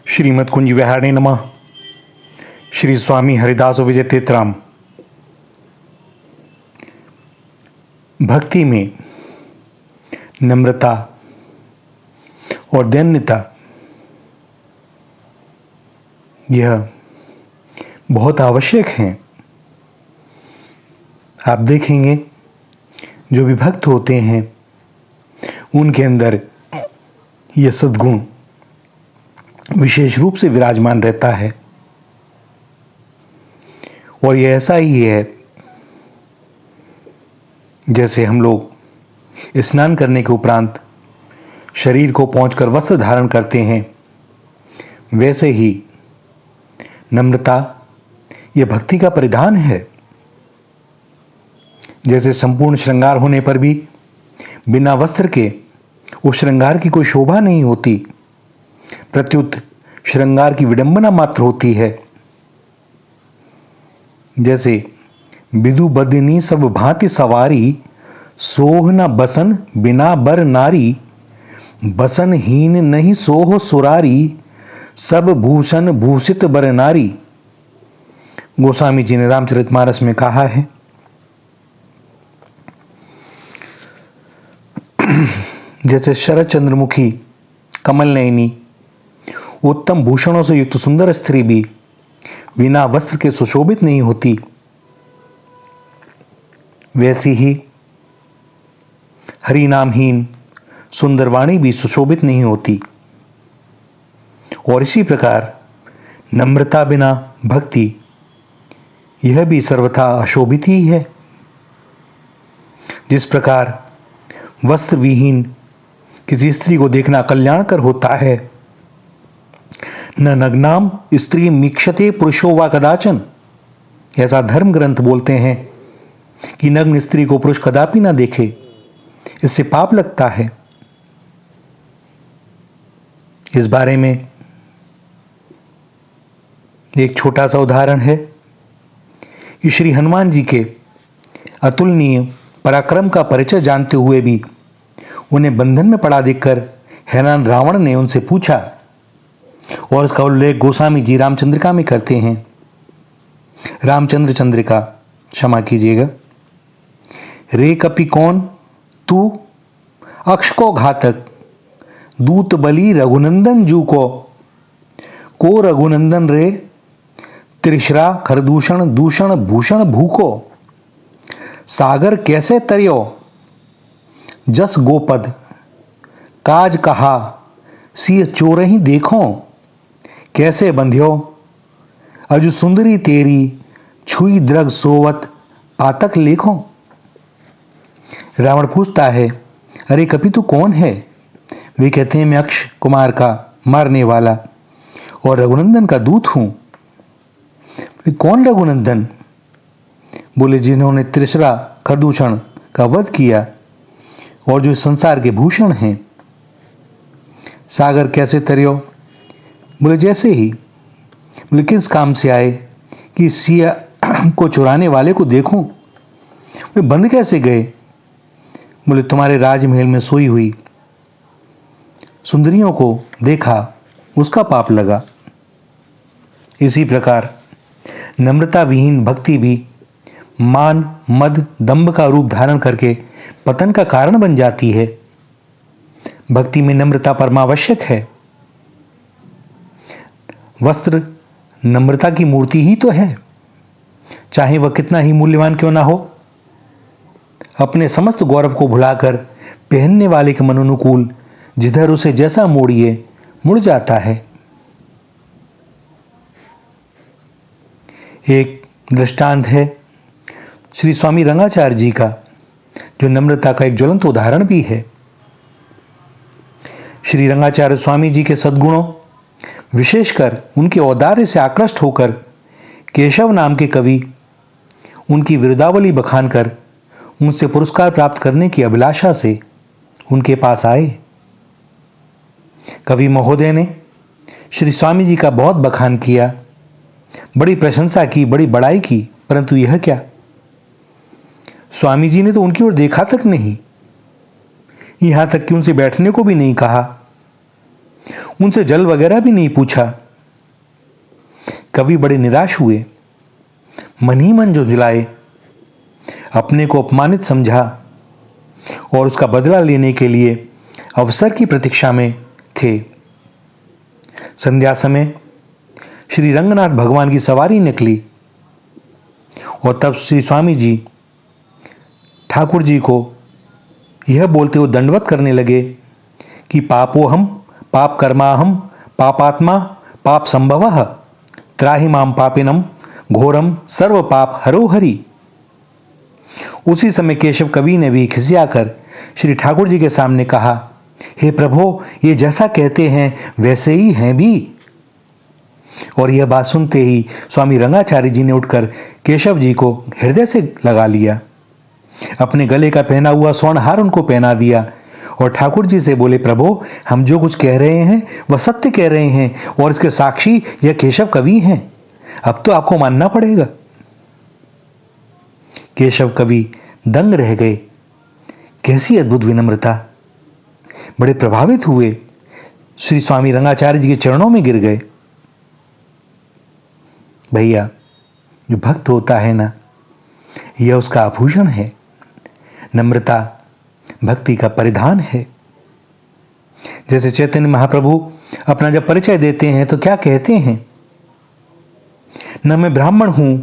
श्रीमद् कुंज विहारिणे नमः। श्री स्वामी हरिदास विजय तीर्थराम। भक्ति में नम्रता और दैन्यता यह बहुत आवश्यक है। आप देखेंगे जो भी भक्त होते हैं उनके अंदर यह सद्गुण विशेष रूप से विराजमान रहता है। और यह ऐसा ही है जैसे हम लोग स्नान करने के उपरांत शरीर को पोंछकर वस्त्र धारण करते हैं, वैसे ही नम्रता यह भक्ति का परिधान है। जैसे संपूर्ण श्रृंगार होने पर भी बिना वस्त्र के उस श्रृंगार की कोई शोभा नहीं होती, प्रत्युत श्रृंगार की विडंबना मात्र होती है। जैसे बिदु बदनी सब भांति सवारी, सोह न बसन बिना बर नारी, बसन हीन नहीं सोह सुरारी, सब भूषण भूषित बर नारी। गोस्वामी जी ने रामचरितमानस में कहा है। जैसे शरद चंद्रमुखी कमल नयनी उत्तम भूषणों से युक्त सुंदर स्त्री भी बिना वस्त्र के सुशोभित नहीं होती, वैसी ही हरि नामहीन सुंदर वाणी भी सुशोभित नहीं होती। और इसी प्रकार नम्रता बिना भक्ति यह भी सर्वथा अशोभित ही है। जिस प्रकार वस्त्र विहीन किसी स्त्री को देखना कल्याणकर होता है, न नग्नाम स्त्री मीक्षते पुरुषो वा कदाचन, ऐसा धर्म ग्रंथ बोलते हैं कि नग्न स्त्री को पुरुष कदापि ना देखे, इससे पाप लगता है। इस बारे में एक छोटा सा उदाहरण है कि श्री हनुमान जी के अतुलनीय पराक्रम का परिचय जानते हुए भी उन्हें बंधन में पड़ा देखकर हैरान रावण ने उनसे पूछा, और इसका उल्लेख गोस्वामी जी रामचंद्रिका में करते हैं। रामचंद्र चंद्रिका, क्षमा कीजिएगा। रे कपि कौन तू अक्ष को घातक, दूत बलि रघुनंदन जू को रघुनंदन रे, त्रिशरा खरदूषण दूषण भूषण भूको, सागर कैसे तरियो, जस गोपद काज कहा, सिय चोरहि देखो, कैसे बंध्यो अजु सुंदरी तेरी, छुई द्रग सोवत पातक लेखो। रावण पूछता है, अरे कपि तू कौन है? वे कहते हैं, मैं अक्ष कुमार का मारने वाला और रघुनंदन का दूत हूं। कौन रघुनंदन? बोले, जिन्होंने त्रिशरा खरदूषण का वध किया और जो संसार के भूषण हैं। सागर कैसे तरियो? बोले, जैसे ही। बोले, किस काम से आए? कि सिया को चुराने वाले को देखूं। वे बंद कैसे गए? बोले, तुम्हारे राजमहल में सोई हुई सुंदरियों को देखा, उसका पाप लगा। इसी प्रकार नम्रता विहीन भक्ति भी मान मद दंभ का रूप धारण करके पतन का कारण बन जाती है। भक्ति में नम्रता परमावश्यक है। वस्त्र नम्रता की मूर्ति ही तो है, चाहे वह कितना ही मूल्यवान क्यों ना हो। अपने समस्त गौरव को भुलाकर पहनने वाले के मनोनुकूल जिधर उसे जैसा मोड़िए मुड़ जाता है। एक दृष्टांत है श्री स्वामी रंगाचार्य जी का, जो नम्रता का एक ज्वलंत उदाहरण भी है। श्री रंगाचार्य स्वामी जी के सद्गुणों, विशेषकर उनके औदार्य से आकृष्ट होकर केशव नाम के कवि उनकी विरुदावली बखानकर उनसे पुरस्कार प्राप्त करने की अभिलाषा से उनके पास आए। कवि महोदय ने श्री स्वामी जी का बहुत बखान किया, बड़ी प्रशंसा की, बड़ी बड़ाई की, परंतु यह क्या, स्वामी जी ने तो उनकी ओर देखा तक नहीं, यहां तक कि उनसे बैठने को भी नहीं कहा। उनसे जल वगैरह भी नहीं पूछा। कवि बड़े निराश हुए, मन ही मन झुंझलाए, अपने को अपमानित समझा और उसका बदला लेने के लिए अवसर की प्रतीक्षा में थे। संध्या समय श्री रंगनाथ भगवान की सवारी निकली और तब श्री स्वामी जी ठाकुर जी को यह बोलते हुए दंडवत करने लगे कि पापोहम पाप कर्माहम पापात्मा पाप संभवः त्राहि माम पापिनम घोरम सर्व पाप हरो हरि। उसी समय केशव कवि ने भी खिसियाकर श्री ठाकुर जी के सामने कहा, हे प्रभो, ये जैसा कहते हैं वैसे ही हैं भी। और यह बात सुनते ही स्वामी रंगाचार्य जी ने उठकर केशव जी को हृदय से लगा लिया, अपने गले का पहना हुआ स्वर्णहार उनको पहना दिया और ठाकुर जी से बोले, प्रभो, हम जो कुछ कह रहे हैं वह सत्य कह रहे हैं और इसके साक्षी यह केशव कवि हैं। अब तो आपको मानना पड़ेगा। केशव कवि दंग रह गए। कैसी अद्भुत विनम्रता! बड़े प्रभावित हुए, श्री स्वामी रंगाचार्य जी के चरणों में गिर गए। भैया, जो भक्त होता है ना, यह उसका आभूषण है। नम्रता भक्ति का परिधान है। जैसे चैतन्य महाप्रभु अपना जब परिचय देते हैं तो क्या कहते हैं, न मैं ब्राह्मण हूं,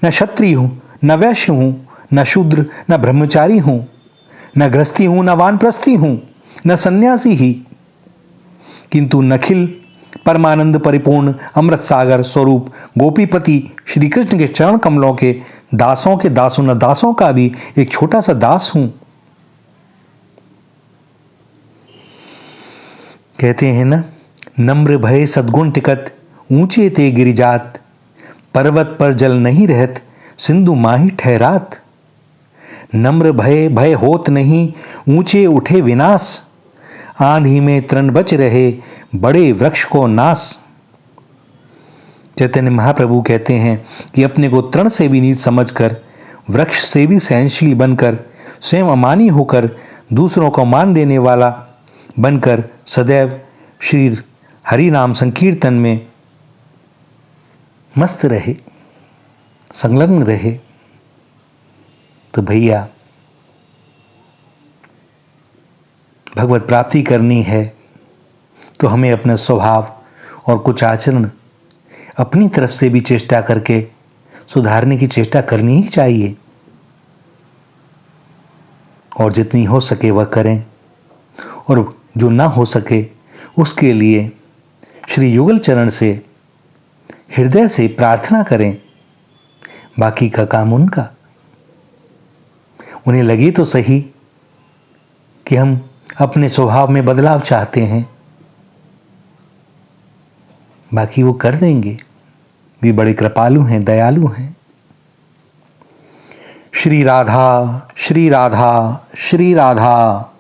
न क्षत्रिय हूं, न वैश्य हूं, न शूद्र, न ब्रह्मचारी हूं, न गृहस्थी हूं, न वानप्रस्थी हूं, न सन्यासी ही, किंतु नखिल परमानंद परिपूर्ण अमृत सागर स्वरूप गोपीपति श्री कृष्ण के चरण कमलों के दासों न दासों का भी एक छोटा सा दास हूं। कहते हैं ना, नम्र भय सद्गुण टिकत ऊंचे ते गिरिजात, पर्वत पर जल नहीं रहत सिंधु माही ठहरात। नम्र भय होत नहीं ऊंचे उठे विनाश, आंधी में तृण बच रहे बड़े वृक्ष को नाश। चैतन्य महाप्रभु कहते हैं कि अपने को तृण से भी नीच समझकर, वृक्ष से भी सहनशील बनकर, स्वयं अमानी होकर दूसरों को मान देने वाला बनकर सदैव श्री हरि नाम संकीर्तन में मस्त रहे, संलग्न रहे। तो भैया, भगवत प्राप्ति करनी है तो हमें अपना स्वभाव और कुछ आचरण अपनी तरफ से भी चेष्टा करके सुधारने की चेष्टा करनी ही चाहिए, और जितनी हो सके वह करें, और जो ना हो सके उसके लिए श्री युगल चरण से हृदय से प्रार्थना करें। बाकी का काम उनका। उन्हें लगे तो सही कि हम अपने स्वभाव में बदलाव चाहते हैं, बाकी वो कर देंगे। वे बड़े कृपालु हैं, दयालु हैं। श्री राधा श्री राधा श्री राधा।